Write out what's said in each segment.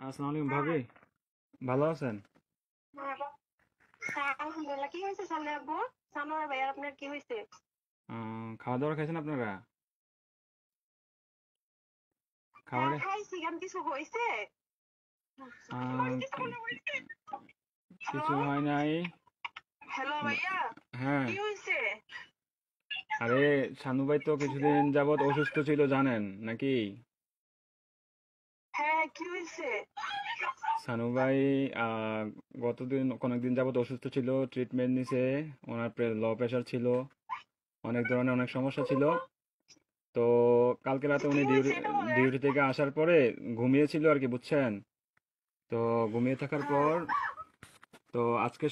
আসসালামু আলাইকুম ভাবি, ভালো আছেন? হ্যাঁ, আলহামদুলিল্লাহ। কি হয়েছে সামনে আব্বু? সানোয়ার ভাই আর আপনার কি হয়েছে? খাওয়া দাওয়া খাইছেন আপনারা? হ্যাঁ খাবারে খাইছি, কেন কিছু হয়েছে? আহ, কি- হ্যালো, কিছু হয় নাই। হ্যালো ভাইয়া, হ্যাঁ, কি হয়েছে? আরে শানু ভাই তো কিছুদিন যাবত অসুস্থ ছিল জানেন নাকি? হ্যাঁ, কি হয়েছে? শানু ভাই কয়েকদিন যাবত অসুস্থ ছিল, ট্রিটমেন্ট নিছে। ওনার লো প্রেশার ছিল, অনেক ধরনের অনেক সমস্যা ছিল। তো কালকে রাতে কি উনি হয়েছে এটা বলেন। ডিউটি থেকে আসার পরে ঘুমিয়েছিল আর কি, বুঝছেন? তো ঘুমিয়ে থাকার হ্যাঁ, পর তো আজকে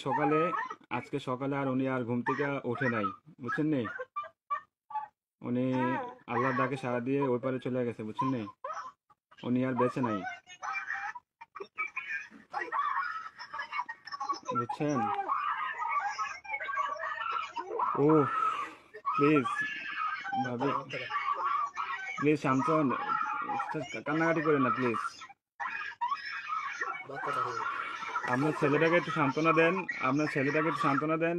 সকালে আর উনি আর ঘুম থেকে ওঠে নাই, বুঝছেন নি? উনি হ্যাঁ, আল্লাহর ডাকে সাড়া দিয়ে ওই পারে চলে গেছে, বুঝছেন নি? উনি আর বেঁচে নাই, বুঝছেন? ও, প্লিজ ভাবি, প্লিজ শান্ত হন। কান্নাকাটি করেন না প্লিজ। আপনার ছেলেটাকে একটু সান্ত্বনা দেন, আপনার ছেলেটাকে একটু সান্ত্বনা দেন।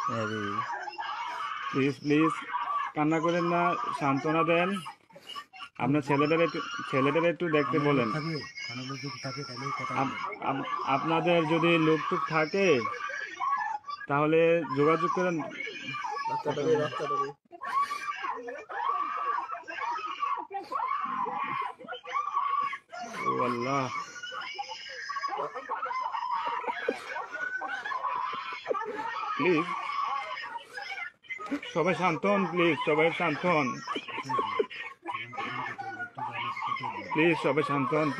আরে প্লিজ প্লিজ, কান্না করেন না, সান্ত্বনা দেন। আপনার ছেলেটারে একটু দেখতে আমাদের লোক বলেন। থাকবে, কোনো লোক যদি থাকে তাহলে কথা আপ- বলবেন। আপনাদের যদি লোকটুক থাকে তাহলে যোগাযোগ করেন। কথা বলেন। ও আল্লাহ, প্লিজ সবাই শান্ত হন, প্লিজ সবাই শান্ত হন, যেখান থেকে লোকটি জানে সেটাই বলবেন। প্লিজ সবাই শান্ত হন।